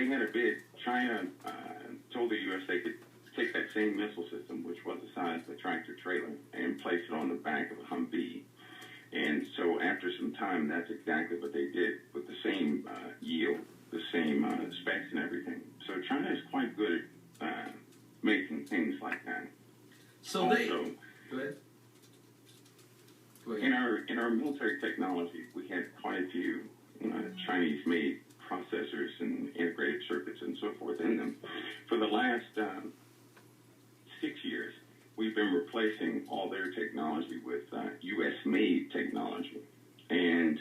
they had a bid. China told the U.S. they could take that same missile system, which was the size of a tractor trailer, and place it on the back of a Humvee. And so after some time, that's exactly what they did with the same yield, the same specs and everything. So China is quite good at making things like that. So also, they... Go ahead. In our military technology, we had quite a few Chinese-made processors and integrated circuits and so forth in them. For the last 6 years, we've been replacing all their technology with U.S.-made technology. And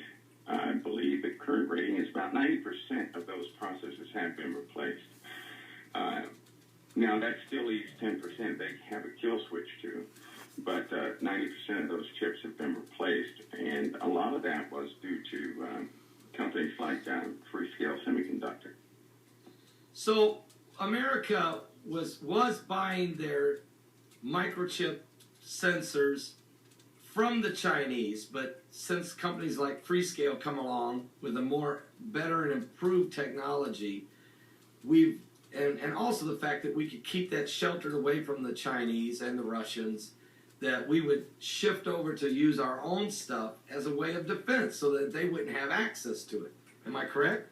I believe the current rating is about 90% of those processors have been replaced. Now, that still leaves 10% they have a kill switch to, but 90% of those chips have been replaced, and a lot of that was due to companies like Freescale Semiconductor. So America was buying their microchip sensors from the Chinese, but since companies like Freescale come along with a better and improved technology, and also the fact that we could keep that sheltered away from the Chinese and the Russians, that we would shift over to use our own stuff as a way of defense so that they wouldn't have access to it. Am I correct?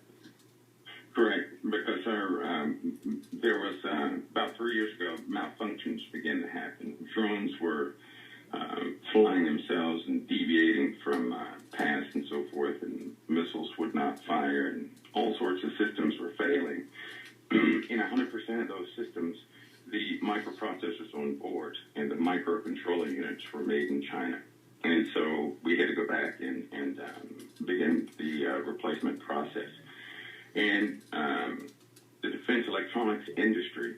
Correct, because there was, about 3 years ago, malfunctions began to happen. Drones were flying themselves and deviating from paths and so forth, and missiles would not fire, and all sorts of systems were failing. In 100% of those systems, the microprocessors on board and the microcontroller units were made in China. And so we had to go back and begin the replacement process. And the defense electronics industry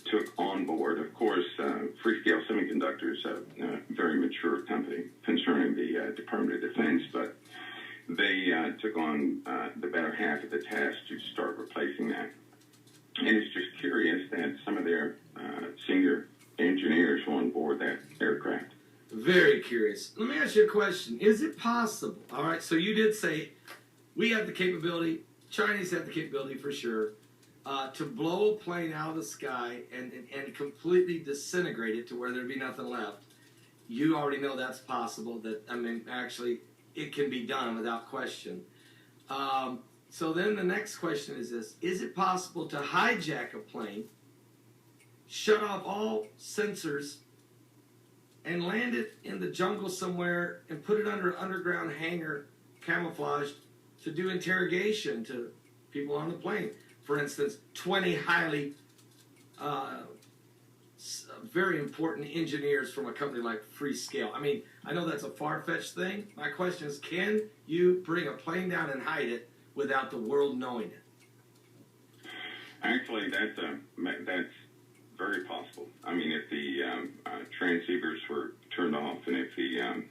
took on board, of course, Freescale Semiconductor is a very mature company concerning the Department of Defense, but they took on the better half of the task to start replacing that. And it's just curious that some of their senior engineers were on board that aircraft. Very curious. Let me ask you a question. Is it possible, all right, so you did say we have the capability, Chinese have the capability for sure, to blow a plane out of the sky and completely disintegrate it to where there'd be nothing left. You already know that's possible, that, I mean, actually, it can be done without question. So then the next question is this: is it possible to hijack a plane, shut off all sensors, and land it in the jungle somewhere and put it under an underground hangar, camouflaged, to do interrogation to people on the plane? For instance, 20 highly, very important engineers from a company like Freescale. I mean, I know that's a far-fetched thing. My question is, can you bring a plane down and hide it without the world knowing it? Actually, that's very possible. I mean, if the transceivers were turned off and if the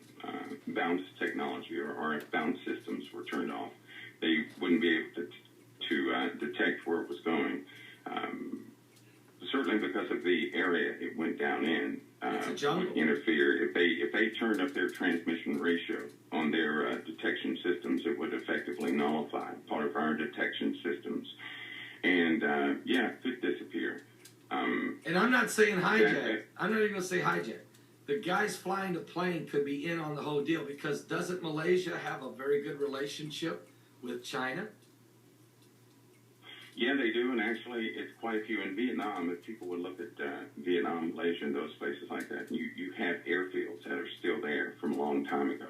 bounce technology or RF bounce systems were turned off, they wouldn't be able to detect where it was going. Certainly because of the area it went down in, would interfere. If they turned up their transmission ratio on their detection systems, it would effectively nullify part of our detection systems. And, yeah, it could disappear. And I'm not saying hijack. I'm not even going to say hijack. The guys flying the plane could be in on the whole deal, because doesn't Malaysia have a very good relationship with China? Yeah, they do, and actually it's quite a few in Vietnam. If people would look at Vietnam, Malaysia, and those places like that, you have airfields that are still there from a long time ago.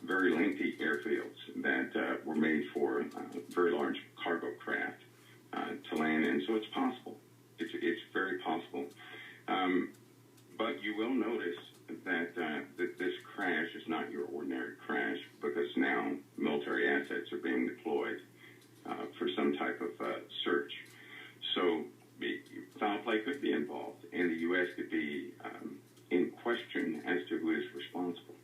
Very lengthy airfields that were made for very large cargo craft to land in. So it's possible. It's very possible. But you will notice that this crash is not your ordinary crash, because now military assets are being deployed for some type of search. So foul play could be involved, and the U.S. could be in question as to who is responsible.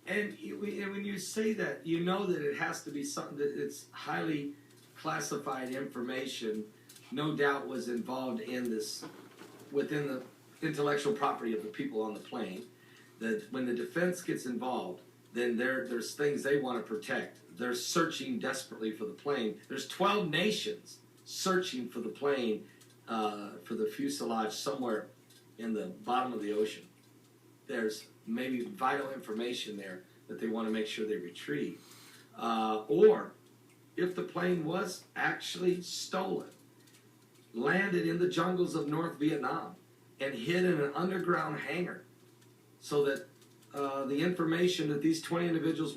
And when you say that, you know that it has to be something that it's highly classified information, no doubt was involved in this, within the intellectual property of the people on the plane, that when the defense gets involved, then there's things they want to protect. They're searching desperately for the plane. There's 12 nations searching for the plane, for the fuselage somewhere in the bottom of the ocean. There's maybe vital information there that they want to make sure they retrieve. Or if the plane was actually stolen, landed in the jungles of North Vietnam, and hid in an underground hangar, so that the information that these 20 individuals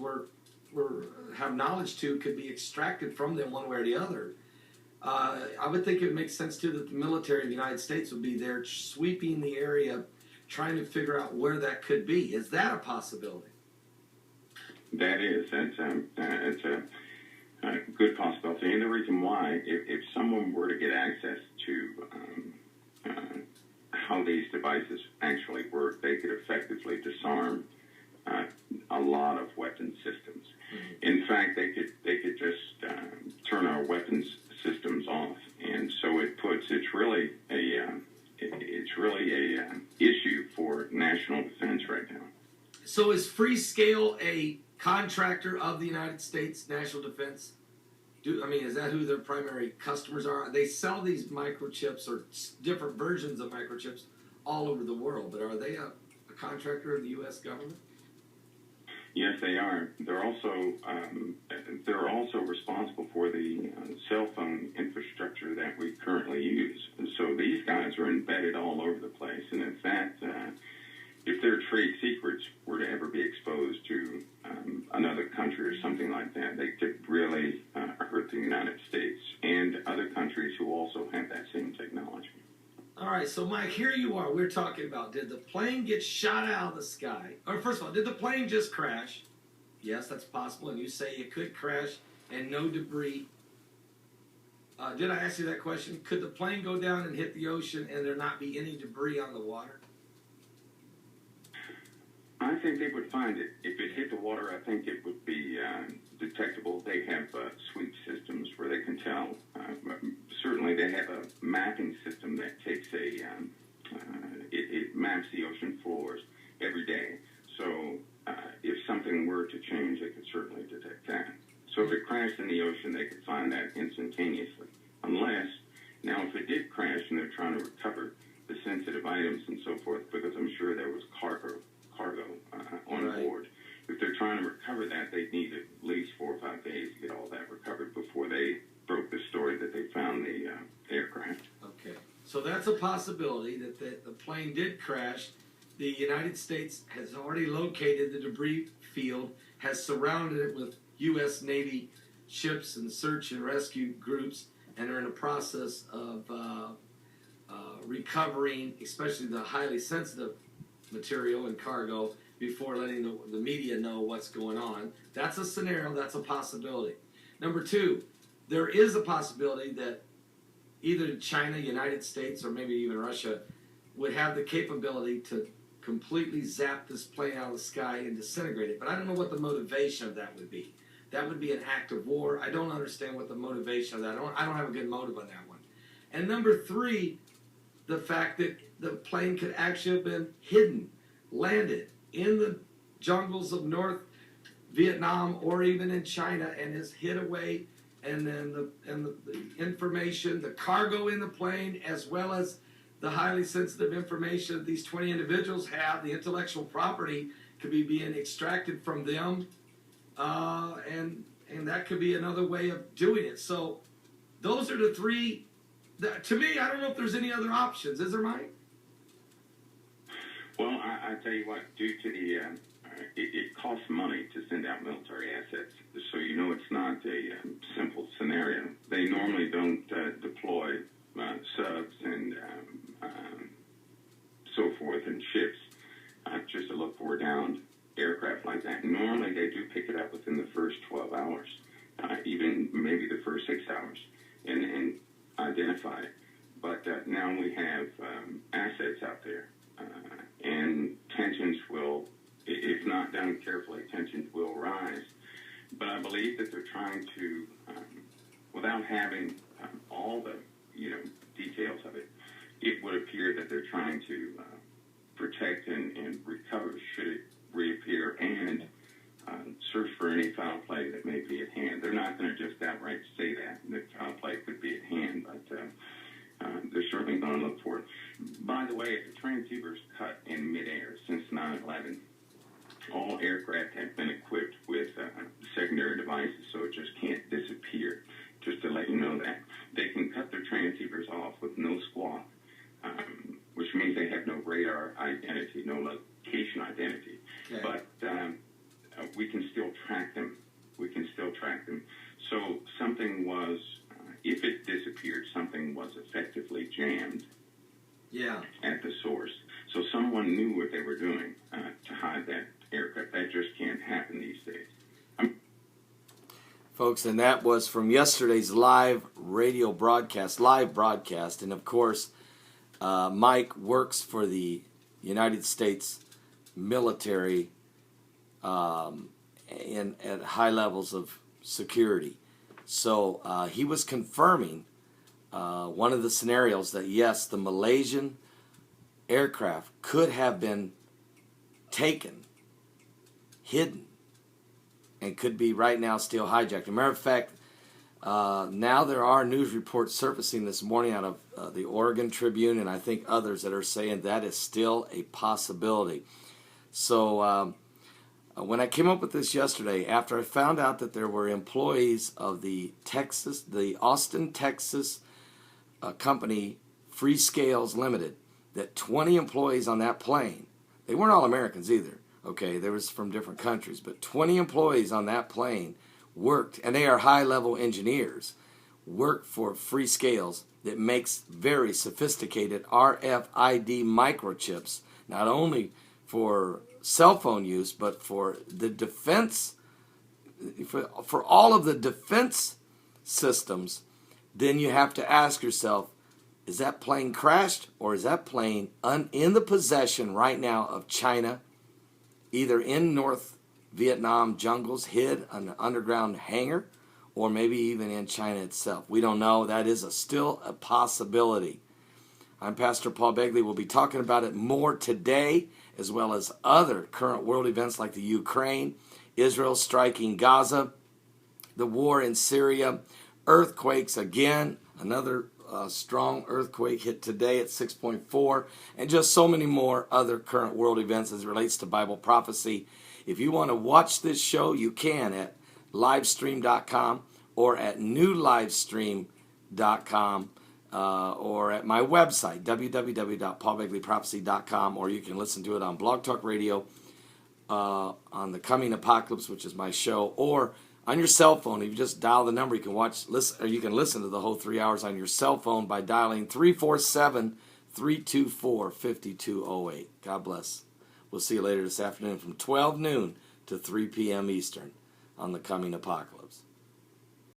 have knowledge to could be extracted from them one way or the other. I would think it would make sense too that the military of the United States would be there sweeping the area, trying to figure out where that could be. Is that a possibility? That is. It's a good possibility. And the reason why, if someone were to get access to how these devices actually work, they could effectively disarm a lot of weapons systems. Mm-hmm. In fact, they could just turn our weapons systems off, and so it's really a issue for national defense right now. So is Freescale a contractor of the United States National Defense? Is that who their primary customers are? They sell these microchips or different versions of microchips all over the world, but are they a contractor of the U.S. government? Yes, they are. They're also responsible for the cell phone infrastructure that we currently use. And so these guys are embedded all over the place. And in fact, if their trade secrets were to ever be exposed to another country or something like that, they could really hurt the United States and other countries who also have that same technology. All right, so Mike, here you are. We're talking about, did the plane get shot out of the sky? Or first of all, did the plane just crash? Yes, that's possible, and you say it could crash and no debris. Did I ask you that question? Could the plane go down and hit the ocean and there not be any debris on the water? I think they would find it. If it hit the water, I think it would be detectable. They have sweep systems where they can tell. Certainly, they have a mapping system that takes it maps the ocean floors every day. So if something were to change, they could certainly detect that. So if it crashed in the ocean, they could find that instantaneously. Unless, now if it did crash and they're trying to recover the sensitive items and so forth, because I'm sure there was cargo on board. If they're trying to recover that, they'd need at least 4 or 5 days to get all that recovered before they broke the story that they found the aircraft. Okay, so that's a possibility that the plane did crash. The United States has already located the debris field, has surrounded it with U.S. Navy ships and search and rescue groups, and are in the process of recovering, especially the highly sensitive material and cargo, before letting the media know what's going on. That's a scenario, that's a possibility. Number two, there is a possibility that either China, United States, or maybe even Russia would have the capability to completely zap this plane out of the sky and disintegrate it. But I don't know what the motivation of that would be. That would be an act of war. I don't understand what the motivation of that. I don't have a good motive on that one. And number three, the fact that the plane could actually have been hidden, landed in the jungles of North Vietnam or even in China, and is hid away, and then the information, the cargo in the plane, as well as the highly sensitive information that these 20 individuals have, the intellectual property, could be being extracted from them, and that could be another way of doing it. So those are the three. To me, I don't know if there's any other options. Is there, Mike? Well, I tell you what, due to the, it costs money to send out military assets, so you know it's not a simple scenario. They normally don't deploy subs and so forth and ships just to look for downed aircraft like that. Normally they do pick it up within the first 12 hours, even maybe the first 6 hours, and identify it. But now we have assets out there. And tensions will, if not done carefully, tensions will rise. But I believe that they're trying to, without having all the details of it, it would appear that they're trying to protect and recover should it reappear, and search for any foul play that may be at hand. They're not going to just outright say that foul play could be at hand, was effectively jammed Yeah. at the source. So someone knew what they were doing to hide that aircraft. That just can't happen these days. Folks, and that was from yesterday's live broadcast. And of course, Mike works for the United States military at high levels of security. So he was confirming one of the scenarios that, yes, the Malaysian aircraft could have been taken, hidden, and could be right now still hijacked. As a matter of fact, now there are news reports surfacing this morning out of the Oregon Tribune and I think others that are saying that is still a possibility. So when I came up with this yesterday, after I found out that there were employees of the Austin, Texas company Freescales Limited, that 20 employees on that plane, they weren't all Americans either, okay, they was from different countries, but 20 employees on that plane worked, and they are high-level engineers, worked for Freescales that makes very sophisticated RFID microchips, not only for cell phone use, but for the defense, for all of the defense systems. Then you have to ask yourself, is that plane crashed, or is that plane in the possession right now of China, either in North Vietnam jungles, hid in an underground hangar, or maybe even in China itself? We don't know. That is still a possibility. I'm Pastor Paul Begley. We'll be talking about it more today, as well as other current world events like the Ukraine, Israel striking Gaza, the war in Syria, earthquakes again, another strong earthquake hit today at 6.4, and just so many more other current world events as it relates to Bible prophecy. If you want to watch this show, you can at livestream.com or at newlivestream.com or at my website, www.paulbegleyprophecy.com, or you can listen to it on Blog Talk Radio on The Coming Apocalypse, which is my show, or on your cell phone. If you just dial the number, you can listen, or you can listen to the whole 3 hours on your cell phone by dialing 347-324-5208. God bless. We'll see you later this afternoon from 12 noon to 3 p.m. Eastern on The Coming Apocalypse.